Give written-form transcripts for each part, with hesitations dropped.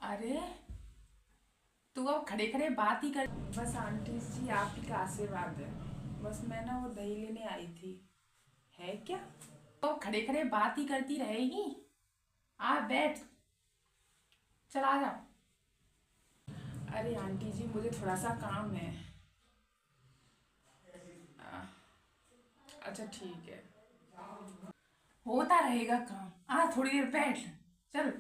अरे तू अब खड़े खड़े बात ही कर। बस आंटी जी आप ही का आशीर्वाद है। बस मैं ना वो दही लेने आई थी। है क्या? तो अब खड़े खड़े बात ही करती रहेगी। आ बैठ। चला जा। अरे आंटी जी मुझे थोड़ा सा काम है। आ, अच्छा ठीक है। होता रहेगा काम। आ थोड़ी देर बैठ। चल।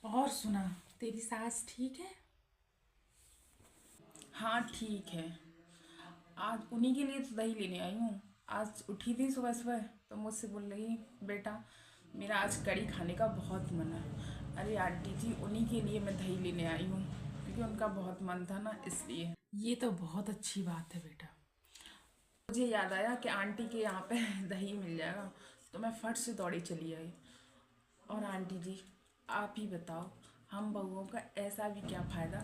और सुना, तेरी सास ठीक है? हाँ ठीक है। आज उन्हीं के लिए तो दही लेने आई हूँ। आज उठी थी सुबह सुबह तो मुझसे बोल रही, बेटा मेरा आज कढ़ी खाने का बहुत मन है। अरे आंटी जी उन्हीं के लिए मैं दही लेने आई हूँ, क्योंकि उनका बहुत मन था ना, इसलिए। ये तो बहुत अच्छी बात है बेटा। मुझे याद आया कि आंटी के यहाँ पे दही मिल जाएगा, तो मैं फट से दौड़ी चली आई। और आंटी जी आप ही बताओ, हम बहुओं का ऐसा भी क्या फ़ायदा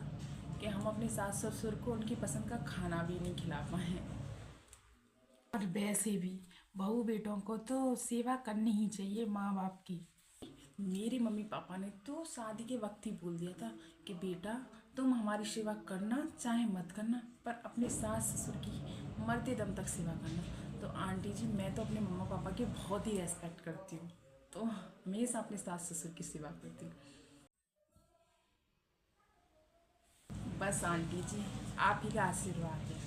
कि हम अपने सास ससुर को उनकी पसंद का खाना भी नहीं खिला पाएँ। और वैसे भी बहू बेटों को तो सेवा करनी ही चाहिए माँ बाप की। मेरे मम्मी पापा ने तो शादी के वक्त ही बोल दिया था कि बेटा तुम हमारी सेवा करना चाहे मत करना, पर अपने सास ससुर की मरते दम तक सेवा करना। तो आंटी जी मैं तो अपने मम्मा पापा की बहुत ही रेस्पेक्ट करती हूँ, तो हमेशा अपने सास ससुर की सेवा करती हूँ। बस आंटी जी आप ही का आशीर्वाद है।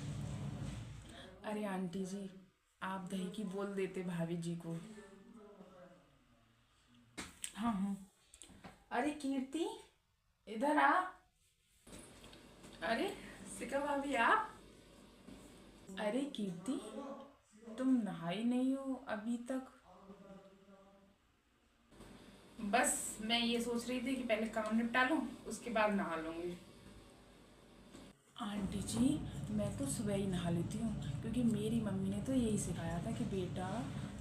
अरे आंटी जी आप दही की बोल देते भाभी जी को। हाँ हाँ। अरे कीर्ति इधर आ। अरे सिका भाभी आप। अरे कीर्ति तुम नहाई नहीं हो अभी तक। बस मैं ये सोच रही थी कि पहले काम निपटा लूं, उसके बाद नहा लूंगी। आंटी जी मैं तो सुबह ही नहा लेती हूँ, क्योंकि मेरी मम्मी ने तो यही सिखाया था कि बेटा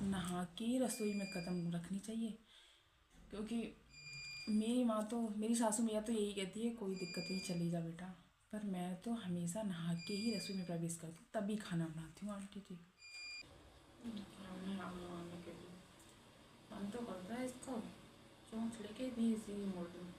नहा के रसोई में कदम रखनी चाहिए। क्योंकि मेरी माँ तो, मेरी सासू मैया तो यही कहती है कोई दिक्कत नहीं चली जा बेटा, पर मैं तो हमेशा नहा के ही रसोई में प्रवेश करती हूँ, तभी खाना बनाती हूँ आंटी जी। मन तो करता है इसको चोंच लेके भी इसी मोड़ दूँ।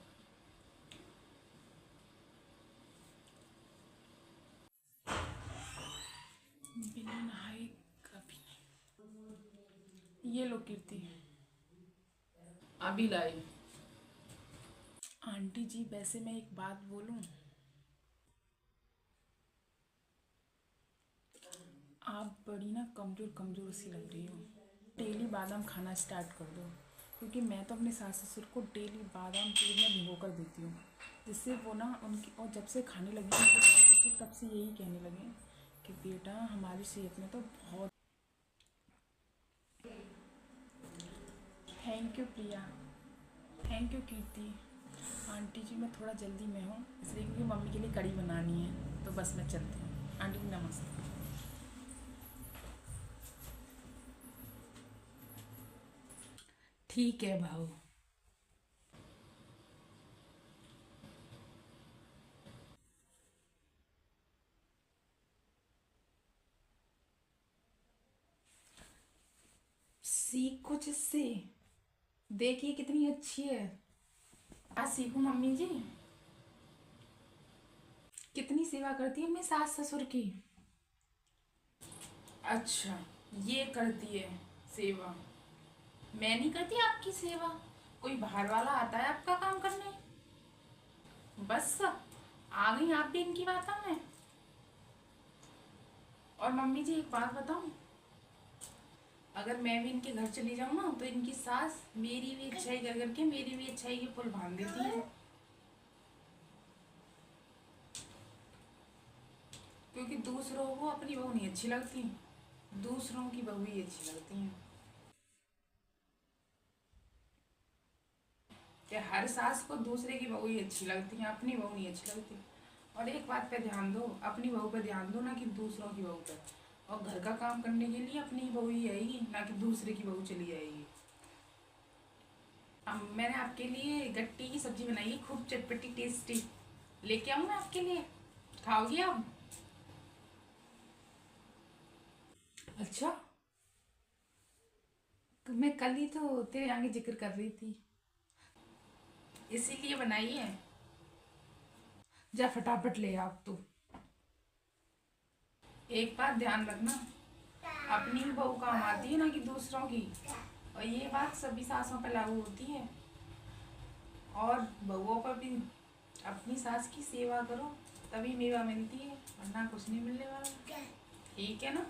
बिना नहाए कभी नहीं। ये लो कीर्ति अभी लाई। आंटी जी वैसे मैं एक बात बोलूं, आप बड़ी ना कमज़ोर कमज़ोर सी लग रही हो। डेली बादाम खाना स्टार्ट कर दो, क्योंकि मैं तो अपने सास ससुर को डेली बादाम दूध में भिगो कर देती हूँ, जिससे वो ना उनकी, और जब से खाने लगी मेरे सास ससुर तब से यही कहने लगे कि बेटा हमारी सेहत में तो बहुत। Thank you Priya. Thank you Kirti. Aunty ji मैं थोड़ा जल्दी में हूँ इसलिए, क्योंकि मम्मी के लिए कढ़ी बनानी है, तो बस मैं चलती हूँ। आंटी जी नमस्ते। ठीक है भाऊ। सीख कुछ इससे, देखिए कितनी अच्छी है। आज सीखूं मम्मी जी, कितनी सेवा करती है मेरी सास ससुर की। अच्छा ये करती है सेवा, मैं नहीं करती आपकी सेवा, कोई बाहर वाला आता है आपका काम करने। बस आ गई आप भी इनकी बातों में। और मम्मी जी एक बात बताऊं, अगर मैं भी इनके घर चली जाऊं ना, तो इनकी सास मेरी भी अच्छाई कर करके मेरी भी अच्छाई की पुल बांध देती है। क्योंकि दूसरों को अपनी बहू नहीं अच्छी लगती, दूसरों की बहू ही अच्छी लगती हैं। कि हर सास को दूसरे की बहू ही अच्छी लगती है, अपनी बहू नहीं अच्छी लगती। और एक बात पे ध्यान दो, अपनी बहू पे ध्यान दो, ना कि दूसरों की बहू पे। और घर का काम करने के लिए अपनी बहू ही आएगी, ना कि दूसरे की बहू चली आएगी। अब मैंने आपके लिए गट्टी की सब्जी बनाई है, खूब चटपटी टेस्टी, लेके आऊँ मैं आपके लिए, खाओगी आप? अच्छा मैं कल ही तो तेरे आगे जिक्र कर रही थी, इसीलिए बनाई है। जा फटाफट ले आप तो। एक बात ध्यान रखना, अपनी ही बहू काम आती है ना कि दूसरों की। और ये बात सभी सासों पर लागू होती है। और बहुओं पर भी अपनी सास की सेवा करो, तभी मेवा मिलती है, वरना कुछ नहीं मिलने वाला। ठीक है ना।